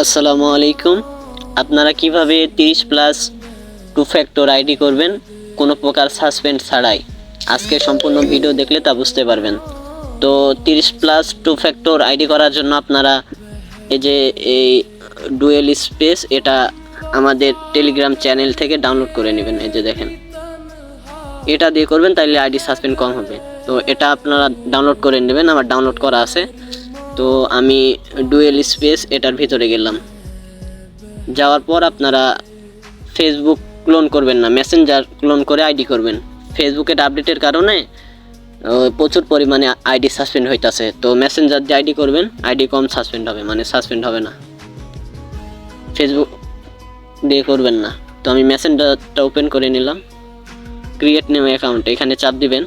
আসসালামু আলাইকুম। আপনারা কিভাবে 30+ টু ফ্যাক্টর আইডি করবেন কোনো প্রকার সাসপেন্ড ছাড়াই, আজকে সম্পূর্ণ ভিডিও দেখলে তা বুঝতে পারবেন। তো 30+ টু ফ্যাক্টর আইডি করার জন্য আপনারা এই ডুয়েল স্পেস এটা আমাদের টেলিগ্রাম চ্যানেল থেকে ডাউনলোড করে নেবেন। এই যে দেখেন, এটা দিয়ে করবেন, তাইলে আইডি সাসপেন্ড কম হবে। তো এটা আপনারা ডাউনলোড করে নেবেন, আমার ডাউনলোড করা আছে। তো আমি ডুয়েল স্পেস এটার ভিতরে গেলাম। যাওয়ার পর আপনারা ফেসবুক ক্লোন করবেন না, মেসেঞ্জার ক্লোন করে আইডি করবেন। ফেসবুকের আপডেটের কারণে প্রচুর পরিমাণে আইডি সাসপেন্ড হইতাছে। তো মেসেঞ্জার দিয়ে আইডি করবেন, আইডি কম সাসপেন্ড হবে, মানে সাসপেন্ড হবে না। ফেসবুক দিয়ে করবেন না। তো আমি মেসেঞ্জারটা ওপেন করে নিলাম। ক্রিয়েট নিউ অ্যাকাউন্ট এখানে চাপ দিবেন,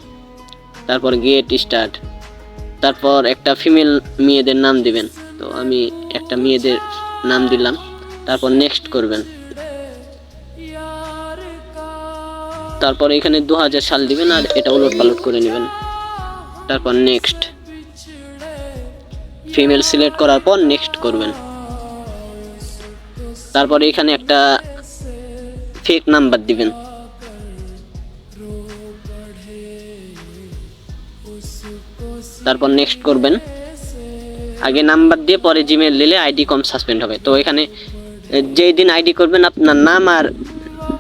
তারপর গেট স্টার্ট, তারপর একটা ফিমেল মেয়েদের নাম দিবেন। তো আমি একটা মেয়েদের নাম দিলাম, তারপর নেক্সট করবেন। তারপর এখানে 2000 সাল দিবেন আর এটা উলট পালট করে নেবেন। তারপর নেক্সট, ফিমেল সিলেক্ট করার পর নেক্সট করবেন। তারপর এখানে একটা ফেক নাম্বার দিবেন। তারপর নেক্সট করবেন। আগে নাম্বার দিয়ে পরে জিমেল দিলে আইডি কম সাসপেন্ড হবে। তো এখানে যেই দিন আইডি করবেন আপনার নাম আর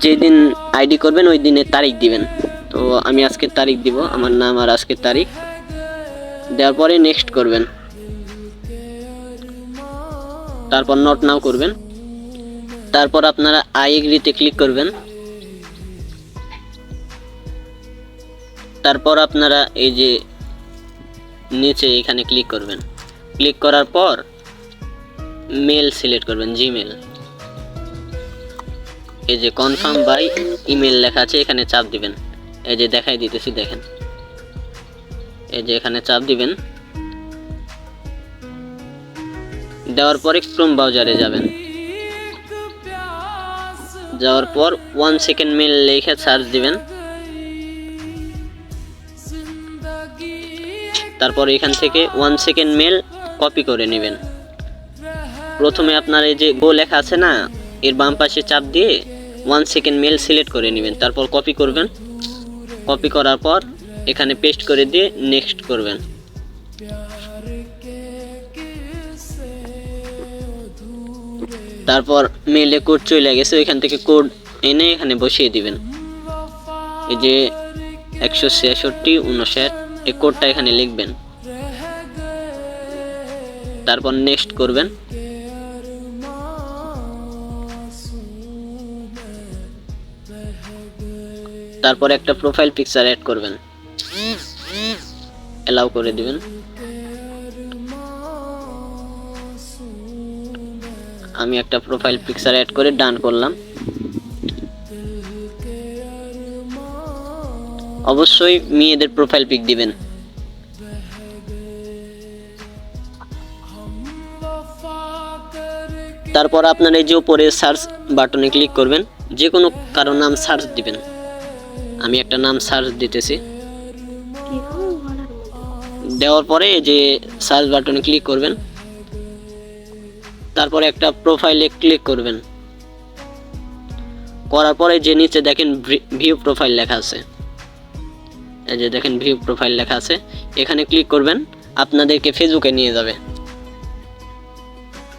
যেই দিন আইডি করবেন ওই দিনের তারিখ দিবেন। তো আমি আজকের তারিখ দিব, আমার নাম আর আজকের তারিখ দেওয়ার পরে নেক্সট করবেন। তারপর নট নাও করবেন। তারপর আপনারা আই এগ্রিতে ক্লিক করবেন। তারপর আপনারা এই যে নিচে এখানে ক্লিক করবেন। ক্লিক করার পর মেল সিলেক্ট করবেন, জিমেল। এই যে কনফার্ম বাই ইমেল লেখা আছে, এখানে চাপ দিবেন। এই যে দেখাই দিতেছি, দেখেন, এই যে এখানে চাপ দিবেন। দেওয়ার পরে ক্রোম ব্রাউজারে যাবেন। যাওয়ার পর 1 সেকেন্ড মেল লিখে সার্চ দিবেন। তারপর এখান থেকে 1 সেকেন্ড মেল কপি করে নেবেন। প্রথমে আপনার এই যে গো লেখা আছে না, এর বাম পাশে চাপ দিয়ে 1 সেকেন্ড মেল সিলেক্ট করে নেবেন। তারপর কপি করবেন। কপি করার পর এখানে পেস্ট করে দিয়ে নেক্সট করবেন। তারপর মেলে কোড চলে গেছে, ওইখান থেকে কোড এনে এখানে বসিয়ে দিবেন। এই যে 16659 এই কোডটা এখানে লিখবেন। তারপর নেক্সট করবেন। তারপর একটা প্রোফাইল পিকচার অ্যাড করবেন, এলাও করে দিবেন। আমি একটা প্রোফাইল পিকচার অ্যাড করে ডান করলাম। অবশ্যই মেয়েদের প্রোফাইল পিক দিবেন। তারপর আপনার এই যে উপরে সার্চ বাটনে ক্লিক করবেন, যে কোনো কারো নাম সার্চ দিবেন। আমি একটা নাম সার্চ দিতেছি। দেওয়ার পরে এই যে সার্চ বাটনে ক্লিক করবেন। তারপরে একটা প্রোফাইলে ক্লিক করবেন। করার পরে যে নিচে দেখেন ভিউ প্রোফাইল লেখা আছে, এই যে দেখেন ভিউ প্রোফাইল লেখা আছে, এখানে ক্লিক করবেন। আপনাদেরকে ফেসবুকে নিয়ে যাবে।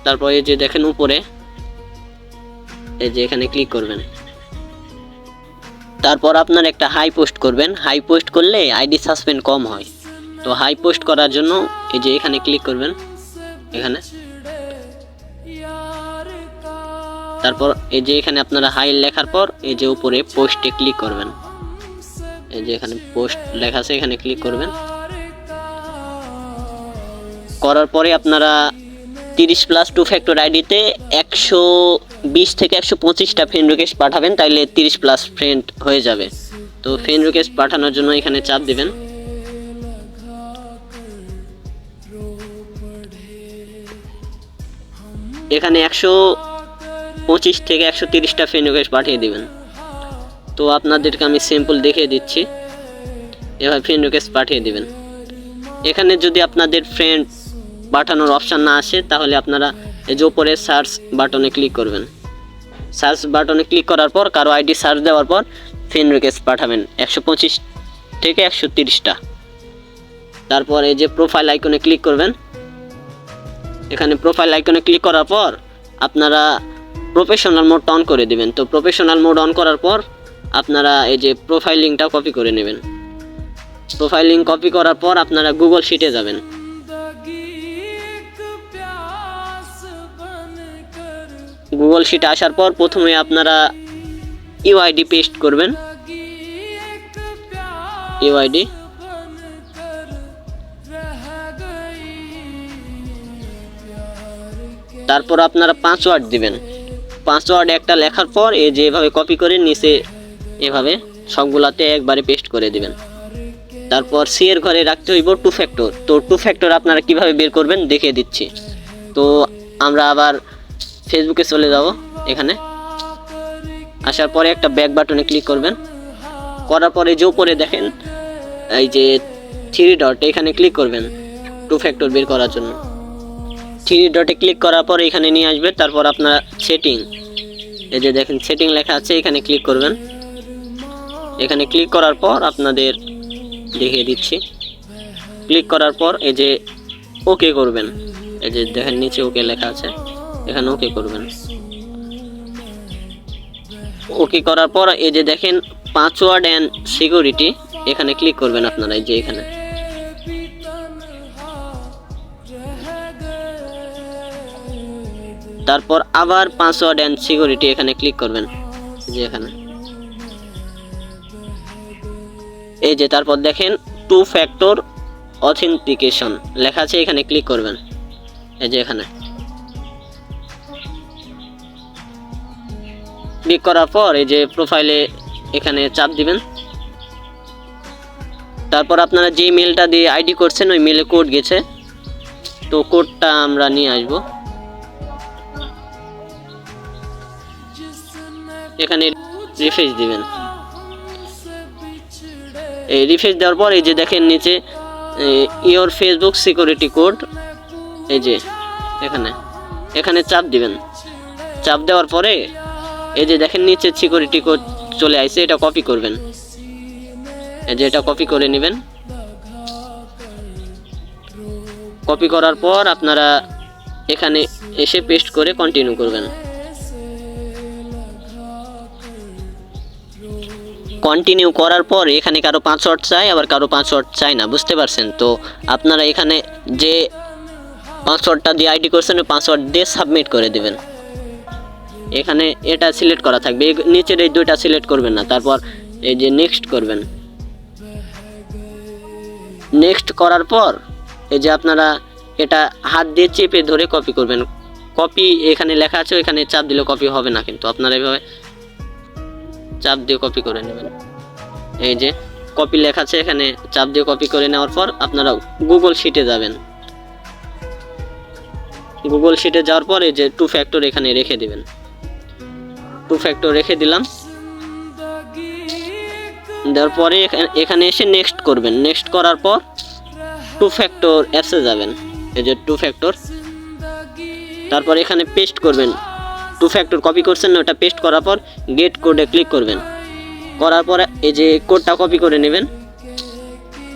তারপর এই যে দেখেন উপরে, এই যে এখানে ক্লিক করবেন। তারপর আপনার একটা হাই পোস্ট করবেন। হাই পোস্ট করলে আইডি সাসপেন্ড কম হয়। তো হাই পোস্ট করার জন্য এই যে এখানে ক্লিক করবেন, এখানে। তারপর এই যে এখানে আপনারা হাই লেখার পর এই যে উপরে পোস্টে ক্লিক করবেন। এই যে এখানে পোস্ট লেখা আছে, এখানে ক্লিক করবেন। করার পরে আপনারা 30+ টু ফ্যাক্টর আইডিতে 120 থেকে 125টা ফ্রেন্ড রিকোয়েস্ট পাঠাবেন, তাইলে 30+ ফ্রেন্ড হয়ে যাবে। তো ফ্রেন্ড রিকোয়েস্ট পাঠানোর জন্য এখানে চাপ দিবেন। এখানে 125 থেকে 130টা ফ্রেন্ড রিকোয়েস্ট পাঠিয়ে দিবেন। তো আপনাদেরকে আমি সিম্পল দেখিয়ে দিচ্ছি, এভাবে ফ্রেন্ড রিকোয়েস্ট পাঠিয়ে দিবেন। এখানে যদি আপনাদের ফ্রেন্ড পাঠানোর অপশান না আসে তাহলে আপনারা এই যে উপরে সার্চ বাটনে ক্লিক করবেন। সার্চ বাটনে ক্লিক করার পর কারো আইডি সার্চ দেওয়ার পর ফ্রেন্ড রিকোয়েস্ট পাঠাবেন 125 থেকে 130টা। তারপর এই যে প্রোফাইল আইকনে ক্লিক করবেন। এখানে প্রোফাইল আইকনে ক্লিক করার পর আপনারা প্রফেশনাল মোডটা অন করে দিবেন। তো প্রফেশনাল মোড অন করার পর আপনারা এই যে প্রোফাইল লিঙ্কটা কপি করে নেবেন। প্রোফাইল লিঙ্ক কপি করার পর আপনারা গুগল শিটে যাবেন। গুগল শিটে আসার পর প্রথমে আপনারা ইউআইডি পেস্ট করবেন। ইউআইডি তারপর আপনারা পাসওয়ার্ড দিবেন। পাসওয়ার্ড একটা লেখার পর এই যে এভাবে কপি করে নিচে এভাবে সবগুলাতে একবারে পেস্ট করে দিবেন। তারপর সি এর ঘরে রাখতে হইব 2 ফ্যাক্টর। তো 2 ফ্যাক্টর আপনারা কিভাবে বের করবেন দেখিয়ে দিচ্ছি। তো আমরা আবার ফেসবুকে চলে যাব। এখানে আসার পরে একটা ব্যাক বাটনে ক্লিক করবেন। করার পরে যে উপরে দেখেন এই যে 3 ডট, এখানে ক্লিক করবেন 2 ফ্যাক্টর বের করার জন্য। 3 ডটে ক্লিক করার পর এখানে নিয়ে আসবে। তারপর আপনারা সেটিং, এই যে দেখেন সেটিং লেখা আছে, এখানে ক্লিক করবেন। এখানে ক্লিক করার পর আপনাদের দেখিয়ে দিচ্ছি। ক্লিক করার পর এই যে ওকে করবেন। এই যে দেখেন নিচে ওকে লেখা আছে, এখানে ওকে করবেন। ওকে করার পর এই যে দেখেন পাসওয়ার্ড এন্ড সিকিউরিটি, এখানে ক্লিক করবেন আপনারা। এই যে এখানে তারপর আবার পাসওয়ার্ড এন্ড সিকিউরিটি, এখানে ক্লিক করবেন। এই যে এখানে এই যে তারপর দেখেন 2 ফ্যাক্টর অথেন্টিকেশন লেখা আছে, এখানে ক্লিক করবেন। এই যে এখানে ক্লিক করার পর এই যে প্রোফাইলে এখানে চাপ দিবেন। তারপর আপনারা যে মেলটা দিয়ে আইডি করছেন ওই মেলে কোড গেছে, তো কোডটা আমরা নিয়ে আসব। এখানে রিফ্রেশ দিবেন। এই রিফ্রেশ দেওয়ার পর এই যে দেখেন নিচে ইওর ফেসবুক সিকিউরিটি কোড, এই যে এখানে চাপ দিবেন। চাপ দেওয়ার পরে এই যে দেখেন নিচে সিকিউরিটি কোড চলে আসছে, এটা কপি করবেন। এই যে এটা কপি করে নেবেন। কপি করার পর আপনারা এখানে এসে পেস্ট করে কন্টিনিউ করবেন। কন্টিনিউ করার পর এখানে কারো পাসওয়ার্ড চাই, আবার কারো পাসওয়ার্ড চাই না, বুঝতে পারছেন? তো আপনারা এখানে যে পাসওয়ার্ডটা দিয়ে আইডি করছেন ওই পাসওয়ার্ড দিয়ে সাবমিট করে দিবেন। এখানে এটা সিলেক্ট করা থাকবে, নিচের এই দুইটা সিলেক্ট করবেন না। তারপর এই যে নেক্সট করবেন। নেক্সট করার পর এই যে আপনারা এটা হাত দিয়ে চেপে ধরে কপি করবেন। কপি এখানে লেখা আছে, এখানে চাপ দিলে কপি হবে না, কিন্তু আপনারা এইভাবে চাপ দিয়ে কপি করে নেবেন। এই যে কপি লেখা আছে, এখানে চাপ দিয়ে কপি করে নেওয়ার পর আপনারা গুগল শিটে যাবেন। গুগল শিটে যাওয়ার পর এই যে 2 ফ্যাক্টর এখানে রেখে দিবেন। 2 ফ্যাক্টর রেখে দিলাম। দেওয়ার পরে এখানে এসে নেক্সট করবেন। নেক্সট করার পর 2 ফ্যাক্টর অ্যাপসে যাবেন। এই যে 2 ফ্যাক্টর, তারপর এখানে পেস্ট করবেন। 2 ফ্যাক্টর কপি করছেন না, ওটা পেস্ট করার পর গেট কোডে ক্লিক করবেন। করার পর এই যে কোডটা কপি করে নেবেন।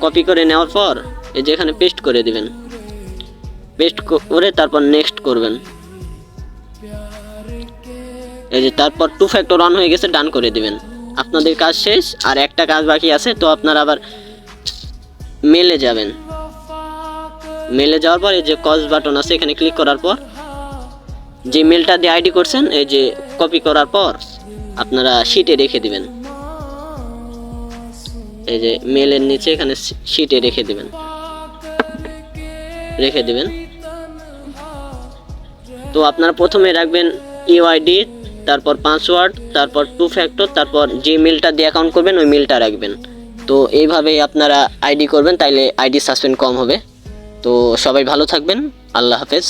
কপি করে নেওয়ার পর এই যে এখানে পেস্ট করে দিবেন। পেস্ট করে তারপর নেক্সট করবেন। এই যে তারপর 2 ফ্যাক্টর অন হয়ে গেছে, ডান করে দিবেন। আপনাদের কাজ শেষ। আর একটা কাজ বাকি আছে, তো আপনারা আবার মেলে যাবেন। মেলে যাওয়ার পর এই যে কজ বাটন আছে, এখানে ক্লিক করার পর যে মেলটা দিয়ে আইডি করছেন এই যে কপি করার পর আপনারা শিটে রেখে দিবেন। এই যে মেলের নিচে এখানে শিটে রেখে দিবেন। তো আপনারা প্রথমে রাখবেন ইউআইডি, তারপর পাসওয়ার্ড, তারপর 2 ফ্যাক্টর, তারপর যে মেলটা দিয়ে অ্যাকাউন্ট করবেন ওই মেলটা রাখবেন। তো এইভাবেই আপনারা আইডি করবেন, তাইলে আইডি সাসপেন্ড কম হবে। তো সবাই ভালো থাকবেন। আল্লাহ হাফেজ।